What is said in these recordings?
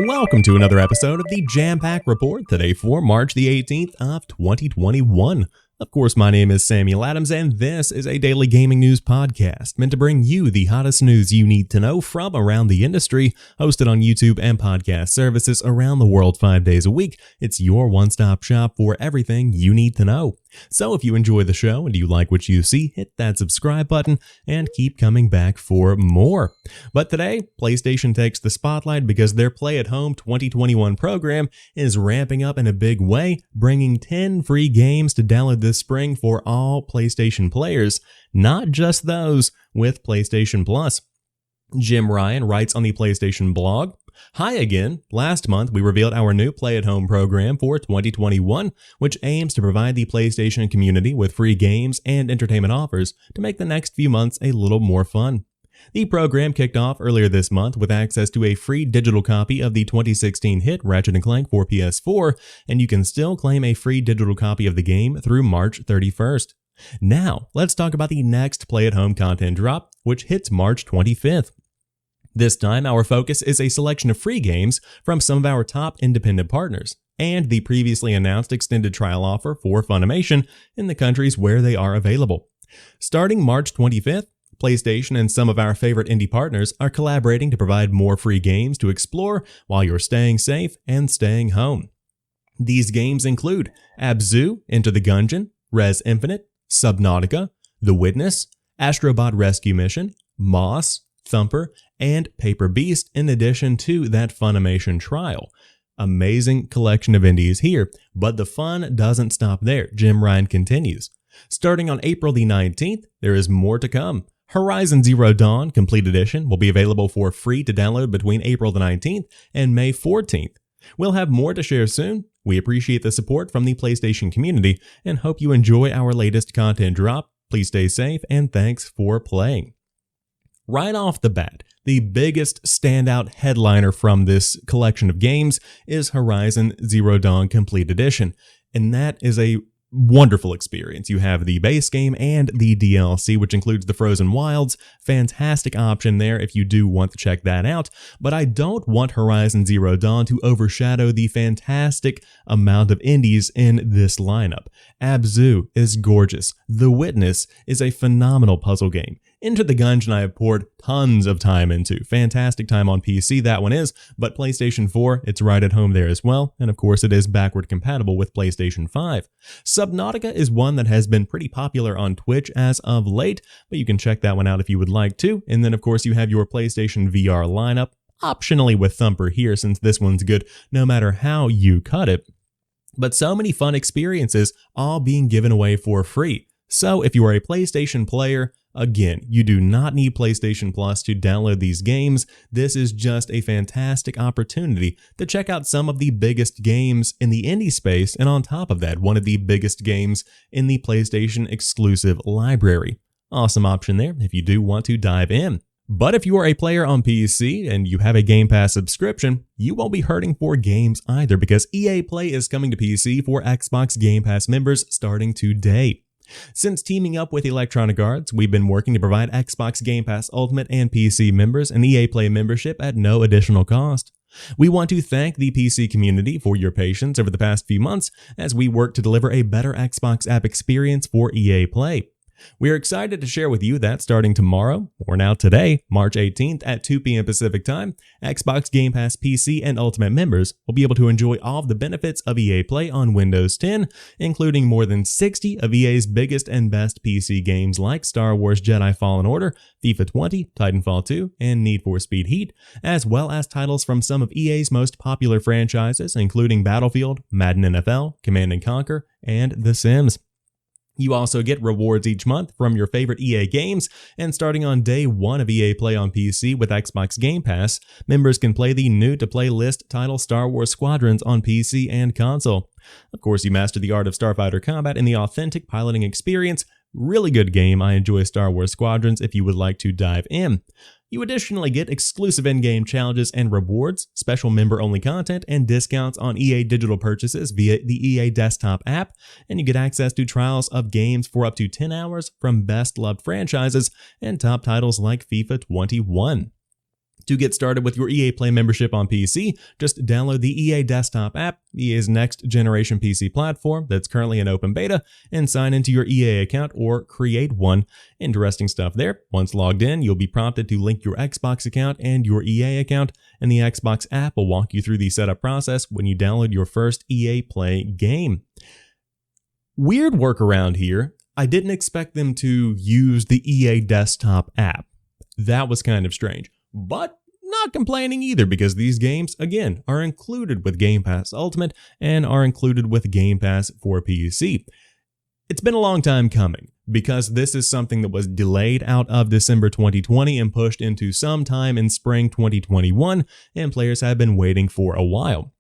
Welcome to another episode of the Jampack Report, today for March the 18th of 2021. Of course, my name is Samuel Adams, and this is a daily gaming news podcast meant to bring you the hottest news you need to know from around the industry, hosted on YouTube and podcast services around the world 5 days a week. It's your one-stop shop for everything you need to know. So if you enjoy the show and you like what you see, hit that subscribe button and keep coming back for more. But today, PlayStation takes the spotlight because their Play at Home 2021 program is ramping up in a big way, bringing 10 free games to download this spring for all PlayStation players, not just those with PlayStation Plus. Jim Ryan writes on the PlayStation blog, "Hi again. Last month, we revealed our new Play at Home program for 2021, which aims to provide the PlayStation community with free games and entertainment offers to make the next few months a little more fun. The program kicked off earlier this month with access to a free digital copy of the 2016 hit Ratchet & Clank for PS4, and you can still claim a free digital copy of the game through March 31st. Now, let's talk about the next Play at Home content drop, which hits March 25th. This time, our focus is a selection of free games from some of our top independent partners, and the previously announced extended trial offer for Funimation in the countries where they are available. Starting March 25th, PlayStation and some of our favorite indie partners are collaborating to provide more free games to explore while you're staying safe and staying home. These games include Abzu, Enter the Gungeon, Res Infinite, Subnautica, The Witness, Astrobot Rescue Mission, Moss, Thumper, and Paper Beast, in addition to that Funimation trial. Amazing collection of indies here, but the fun doesn't stop there. Jim Ryan continues. Starting on April the 19th, there is more to come. Horizon Zero Dawn Complete Edition will be available for free to download between April the 19th and May 14th. We'll have more to share soon. We appreciate the support from the PlayStation community and hope you enjoy our latest content drop. Please stay safe and thanks for playing. Right off the bat, the biggest standout headliner from this collection of games is Horizon Zero Dawn Complete Edition, and that is a wonderful experience. You have the base game and the DLC, which includes the Frozen Wilds. Fantastic option there if you do want to check that out. But I don't want Horizon Zero Dawn to overshadow the fantastic amount of indies in this lineup. Abzu is gorgeous. The Witness is a phenomenal puzzle game. Enter the Gungeon I have poured tons of time into. Fantastic time on PC, that one is, but PlayStation 4, it's right at home there as well, and of course it is backward compatible with PlayStation 5. Subnautica is one that has been pretty popular on Twitch as of late, but you can check that one out if you would like to. And then of course you have your PlayStation VR lineup, optionally with Thumper here since this one's good no matter how you cut it. But so many fun experiences all being given away for free. So if you are a PlayStation player, again, you do not need PlayStation Plus to download these games. This is just a fantastic opportunity to check out some of the biggest games in the indie space, and on top of that, one of the biggest games in the PlayStation exclusive library. Awesome option there if you do want to dive in. But if you are a player on PC and you have a Game Pass subscription, you won't be hurting for games either, because EA Play is coming to PC for Xbox Game Pass members starting today. Since teaming up with Electronic Arts, we've been working to provide Xbox Game Pass Ultimate and PC members an EA Play membership at no additional cost. We want to thank the PC community for your patience over the past few months as we work to deliver a better Xbox app experience for EA Play. We are excited to share with you that starting tomorrow, or now today, March 18th at 2 p.m. Pacific Time, Xbox Game Pass PC and Ultimate members will be able to enjoy all of the benefits of EA Play on Windows 10, including more than 60 of EA's biggest and best PC games like Star Wars Jedi Fallen Order, FIFA 20, Titanfall 2, and Need for Speed Heat, as well as titles from some of EA's most popular franchises, including Battlefield, Madden NFL, Command & Conquer, and The Sims. You also get rewards each month from your favorite EA games, and starting on day 1 of EA Play on PC with Xbox Game Pass, members can play the new-to-play list title Star Wars Squadrons on PC and console. Of course, you master the art of starfighter combat in the authentic piloting experience. Really good game. I enjoy Star Wars Squadrons if you would like to dive in. You additionally get exclusive in-game challenges and rewards, special member-only content, and discounts on EA digital purchases via the EA desktop app, and you get access to trials of games for up to 10 hours from best-loved franchises and top titles like FIFA 21. To get started with your EA Play membership on PC, just download the EA Desktop app, EA's next-generation PC platform that's currently in open beta, and sign into your EA account or create one. Interesting stuff there. Once logged in, you'll be prompted to link your Xbox account and your EA account, and the Xbox app will walk you through the setup process when you download your first EA Play game. Weird workaround here. I didn't expect them to use the EA Desktop app. That was kind of strange. But not complaining either, because these games, again, are included with Game Pass Ultimate and are included with Game Pass for PC. It's been a long time coming, because this is something that was delayed out of December 2020 and pushed into sometime in spring 2021, and players have been waiting for a while.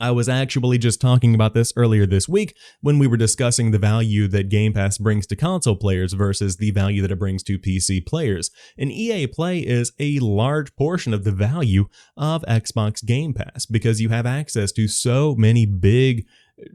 I was actually just talking about this earlier this week when we were discussing the value that Game Pass brings to console players versus the value that it brings to PC players. And EA Play is a large portion of the value of Xbox Game Pass because you have access to so many big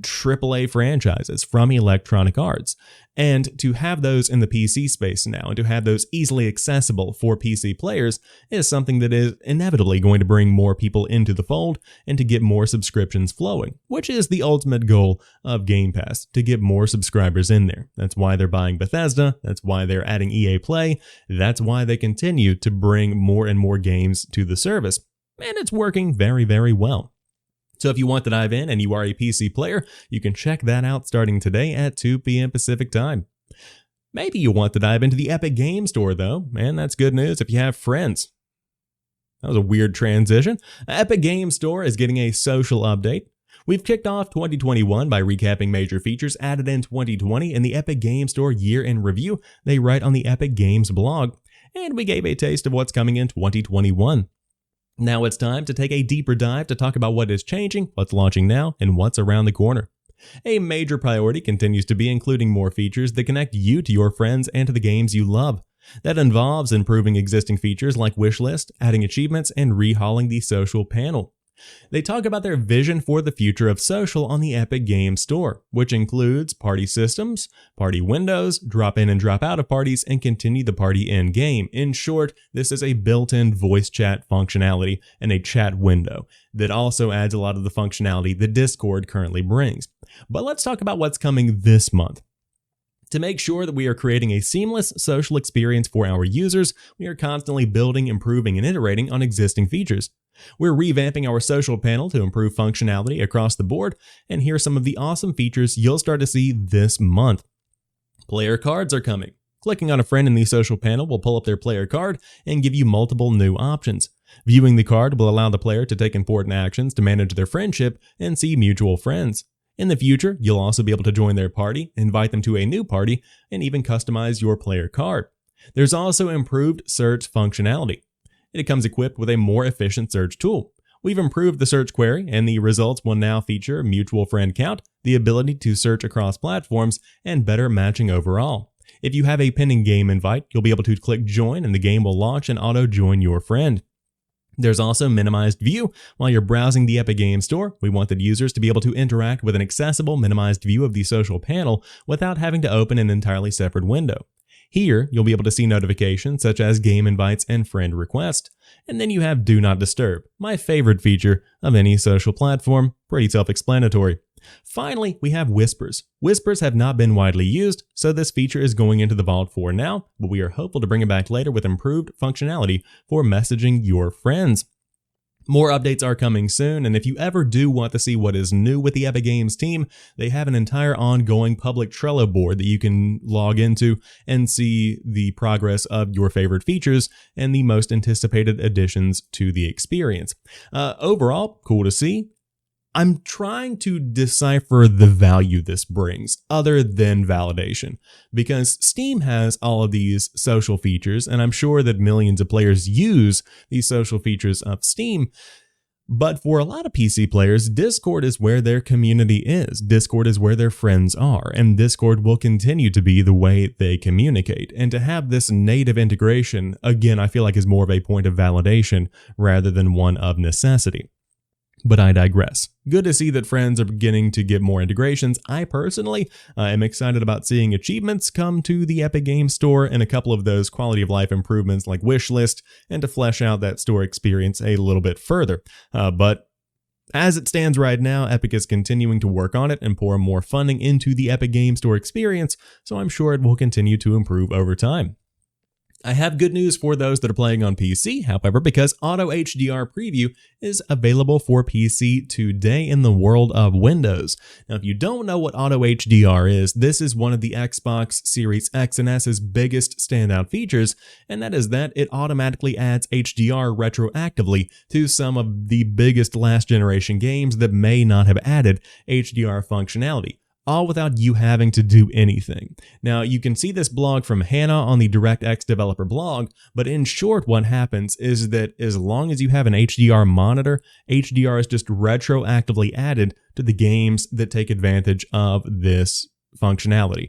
AAA franchises from Electronic Arts. And to have those in the PC space now and to have those easily accessible for PC players is something that is inevitably going to bring more people into the fold and to get more subscriptions flowing, which is the ultimate goal of Game Pass, to get more subscribers in there. That's why they're buying Bethesda, that's why they're adding EA Play, that's why they continue to bring more and more games to the service. And it's working very, very well. So if you want to dive in and you are a PC player, you can check that out starting today at 2 p.m. Pacific time. Maybe you want to dive into the Epic Games Store though, and that's good news if you have friends. That was a weird transition. Epic Games Store is getting a social update. We've kicked off 2021 by recapping major features added in 2020 in the Epic Games Store year in review they write on the Epic Games blog, and we gave a taste of what's coming in 2021. Now it's time to take a deeper dive to talk about what is changing, what's launching now, and what's around the corner. A major priority continues to be including more features that connect you to your friends and to the games you love. That involves improving existing features like wishlist, adding achievements, and rehauling the social panel. They talk about their vision for the future of social on the Epic Games Store, which includes party systems, party windows, drop in and drop out of parties, and continue the party in-game. In short, this is a built-in voice chat functionality and a chat window that also adds a lot of the functionality that Discord currently brings. But let's talk about what's coming this month. To make sure that we are creating a seamless social experience for our users, we are constantly building, improving, and iterating on existing features. We're revamping our social panel to improve functionality across the board, and here are some of the awesome features you'll start to see this month. Player cards are coming. Clicking on a friend in the social panel will pull up their player card and give you multiple new options. Viewing the card will allow the player to take important actions to manage their friendship and see mutual friends. In the future, you'll also be able to join their party, invite them to a new party, and even customize your player card. There's also improved search functionality. It comes equipped with a more efficient search tool. We've improved the search query, and the results will now feature mutual friend count, the ability to search across platforms, and better matching overall. If you have a pending game invite, you'll be able to click join and the game will launch and auto-join your friend. There's also minimized view. While you're browsing the Epic Games Store, we wanted users to be able to interact with an accessible minimized view of the social panel without having to open an entirely separate window. Here, you'll be able to see notifications such as game invites and friend requests. And then you have Do Not Disturb, my favorite feature of any social platform, pretty self-explanatory. Finally, we have Whispers. Whispers have not been widely used, so this feature is going into the vault for now, but we are hopeful to bring it back later with improved functionality for messaging your friends. More updates are coming soon, and if you ever do want to see what is new with the Epic Games team, they have an entire ongoing public Trello board that you can log into and see the progress of your favorite features and the most anticipated additions to the experience. Overall, cool to see. I'm trying to decipher the value this brings other than validation, because Steam has all of these social features, and I'm sure that millions of players use these social features of Steam. But for a lot of PC players, Discord is where their community is. Discord is where their friends are, and Discord will continue to be the way they communicate. And to have this native integration, again, I feel like is more of a point of validation rather than one of necessity. But I digress. Good to see that friends are beginning to get more integrations. I personally am excited about seeing achievements come to the Epic Games Store and a couple of those quality of life improvements like wishlist, and to flesh out that store experience a little bit further. But as it stands right now, Epic is continuing to work on it and pour more funding into the Epic Games Store experience, so I'm sure it will continue to improve over time. I have good news for those that are playing on PC, however, because Auto HDR Preview is available for PC today in the world of Windows. Now, if you don't know what Auto HDR is, this is one of the Xbox Series X and S's biggest standout features, and that is that it automatically adds HDR retroactively to some of the biggest last generation games that may not have added HDR functionality, all without you having to do anything. Now, you can see this blog from Hannah on the DirectX developer blog, but in short, what happens is that as long as you have an HDR monitor, HDR is just retroactively added to the games that take advantage of this functionality.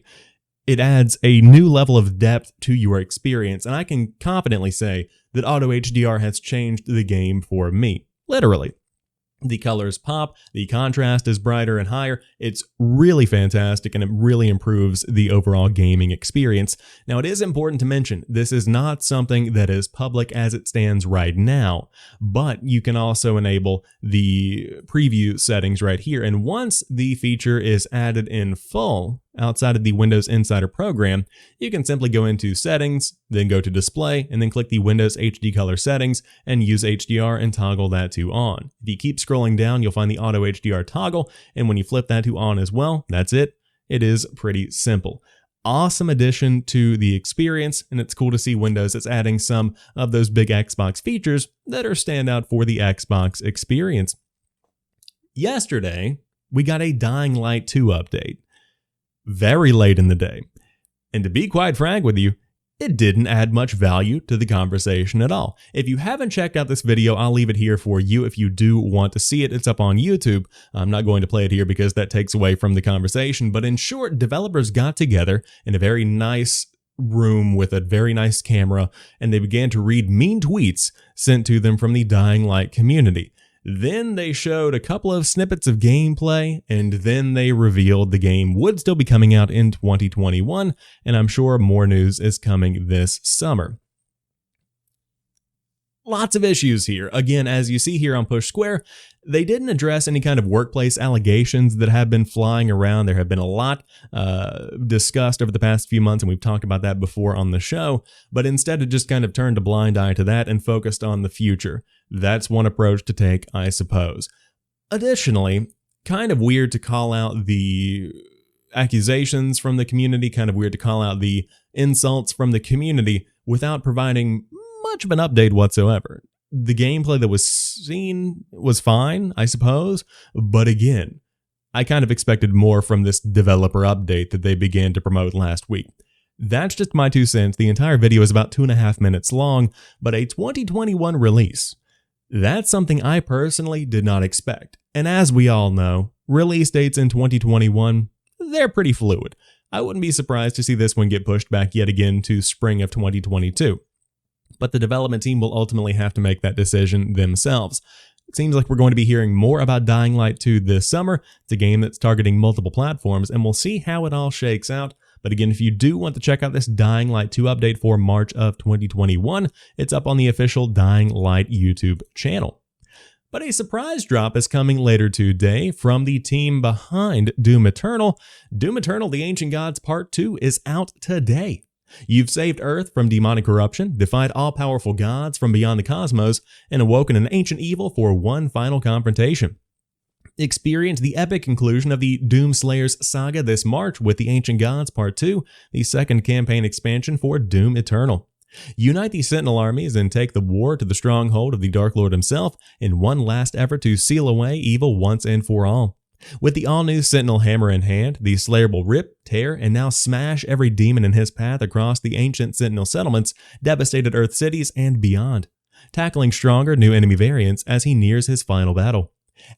It adds a new level of depth to your experience, and I can confidently say that Auto HDR has changed the game for me, literally. The colors pop, the contrast is brighter and higher. It's really fantastic, and it really improves the overall gaming experience. Now, it is important to mention, this is not something that is public as it stands right now, but you can also enable the preview settings right here. And once the feature is added in full, outside of the Windows Insider program, you can simply go into Settings, then go to Display, and then click the Windows HD Color settings and use HDR and toggle that to on. If you keep scrolling down, you'll find the Auto HDR toggle, and when you flip that to on as well, that's it. It is pretty simple. Awesome addition to the experience, and it's cool to see Windows is adding some of those big Xbox features that are standout for the Xbox experience. Yesterday, we got a Dying Light 2 update. Very late in the day. And to be quite frank with you, it didn't add much value to the conversation at all. If you haven't checked out this video, I'll leave it here for you if you do want to see it. It's up on YouTube. I'm not going to play it here because that takes away from the conversation. But in short, developers got together in a very nice room with a very nice camera, and they began to read mean tweets sent to them from the Dying Light community. Then they showed a couple of snippets of gameplay, and then they revealed the game would still be coming out in 2021, and I'm sure more news is coming this summer. Lots of issues here. Again, as you see here on Push Square, they didn't address any kind of workplace allegations that have been flying around. There have been a lot discussed over the past few months, and we've talked about that before on the show, but instead it just kind of turned a blind eye to that and focused on the future. That's one approach to take, I suppose. Additionally, kind of weird to call out the accusations from the community, kind of weird to call out the insults from the community without providing much of an update whatsoever. The gameplay that was seen was fine, I suppose, but again, I kind of expected more from this developer update that they began to promote last week. That's just my 2 cents. The entire video is about 2.5 minutes long, but a 2021 release. That's something I personally did not expect. And as we all know, release dates in 2021, they're pretty fluid. I wouldn't be surprised to see this one get pushed back yet again to spring of 2022. But the development team will ultimately have to make that decision themselves. It seems like we're going to be hearing more about Dying Light 2 this summer. It's a game that's targeting multiple platforms, and we'll see how it all shakes out. But again, if you do want to check out this Dying Light 2 update for March of 2021, it's up on the official Dying Light YouTube channel. But a surprise drop is coming later today from the team behind Doom Eternal. Doom Eternal: The Ancient Gods Part 2 is out today. You've saved Earth from demonic corruption, defied all-powerful gods from beyond the cosmos, and awoken an ancient evil for one final confrontation. Experience the epic conclusion of the Doomslayer's saga this March with The Ancient Gods Part 2, the second campaign expansion for Doom Eternal. Unite the Sentinel armies and take the war to the stronghold of the Dark Lord himself in one last effort to seal away evil once and for all. With the all-new Sentinel hammer in hand, the Slayer will rip, tear, and now smash every demon in his path across the ancient Sentinel settlements, devastated Earth cities, and beyond, tackling stronger new enemy variants as he nears his final battle.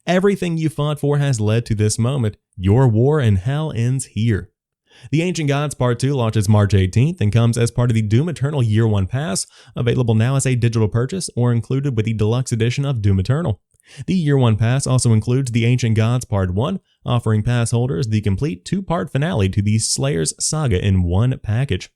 Everything you fought for has led to this moment. Your war in hell ends here. The Ancient Gods Part 2 launches March 18th and comes as part of the Doom Eternal Year 1 Pass, available now as a digital purchase or included with the deluxe edition of Doom Eternal. The Year 1 Pass also includes The Ancient Gods Part 1, offering pass holders the complete 2-part finale to the Slayer's saga in one package.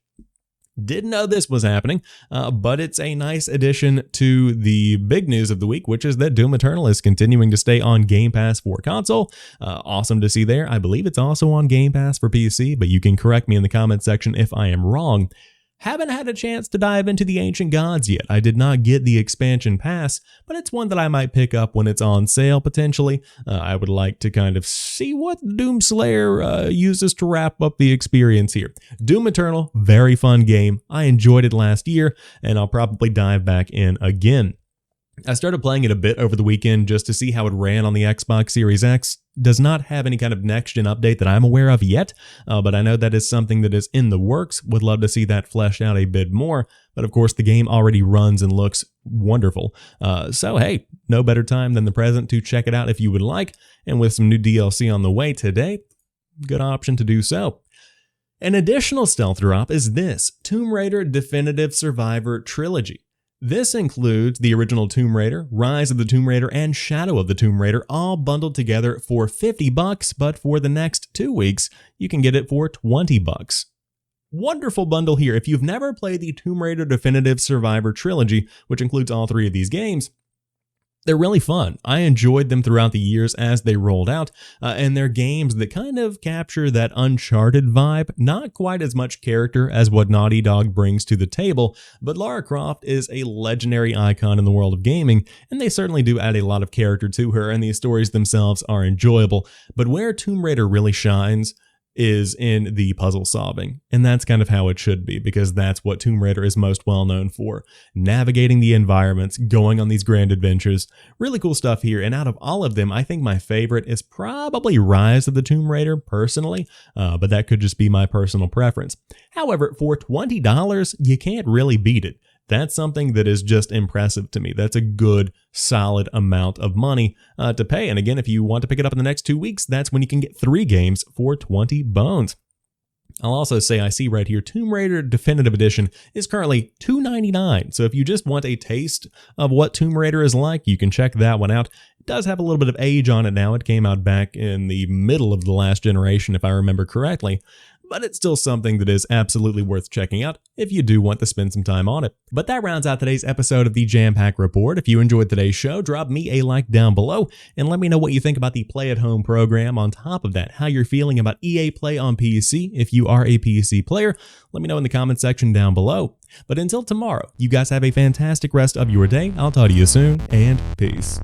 Didn't know this was happening, but it's a nice addition to the big news of the week, which is that Doom Eternal is continuing to stay on Game Pass for console. Awesome to see there. I believe it's also on Game Pass for PC, but you can correct me in the comment section if I am wrong. Haven't had a chance to dive into the Ancient Gods yet. I did not get the expansion pass, but it's one that I might pick up when it's on sale potentially. I would like to kind of see what Doomslayer uses to wrap up the experience here. Doom Eternal, very fun game. I enjoyed it last year, and I'll probably dive back in again. I started playing it a bit over the weekend just to see how it ran on the Xbox Series X. Does not have any kind of next-gen update that I'm aware of yet, but I know that is something that is in the works. Would love to see that fleshed out a bit more, but of course the game already runs and looks wonderful. So hey, no better time than the present to check it out if you would like, and with some new DLC on the way today, good option to do so. An additional stealth drop is this, Tomb Raider Definitive Survivor Trilogy. This includes the original Tomb Raider, Rise of the Tomb Raider, and Shadow of the Tomb Raider all bundled together for $50, but for the next 2 weeks, you can get it for $20. Wonderful bundle here. If you've never played the Tomb Raider Definitive Survivor Trilogy, which includes all 3 of these games, they're really fun. I enjoyed them throughout the years as they rolled out, and they're games that kind of capture that Uncharted vibe, not quite as much character as what Naughty Dog brings to the table, but Lara Croft is a legendary icon in the world of gaming, and they certainly do add a lot of character to her, and these stories themselves are enjoyable. But where Tomb Raider really shines is in the puzzle solving, and that's kind of how it should be, because that's what Tomb Raider is most well known for. Navigating the environments, going on these grand adventures, really cool stuff here, and out of all of them, I think my favorite is probably Rise of the Tomb Raider, personally, but that could just be my personal preference. However, for $20, you can't really beat it. That's something that is just impressive to me. That's a good, solid amount of money to pay. And again, if you want to pick it up in the next 2 weeks, that's when you can get 3 games for 20 bones. I'll also say I see right here Tomb Raider Definitive Edition is currently $2.99. So if you just want a taste of what Tomb Raider is like, you can check that one out. It does have a little bit of age on it now. It came out back in the middle of the last generation, if I remember correctly. But it's still something that is absolutely worth checking out if you do want to spend some time on it. But that rounds out today's episode of the Jampack Report. If you enjoyed today's show, drop me a like down below and let me know what you think about the Play at Home program. On top of that, how you're feeling about EA Play on PC. If you are a PC player, let me know in the comment section down below. But until tomorrow, you guys have a fantastic rest of your day. I'll talk to you soon, and peace.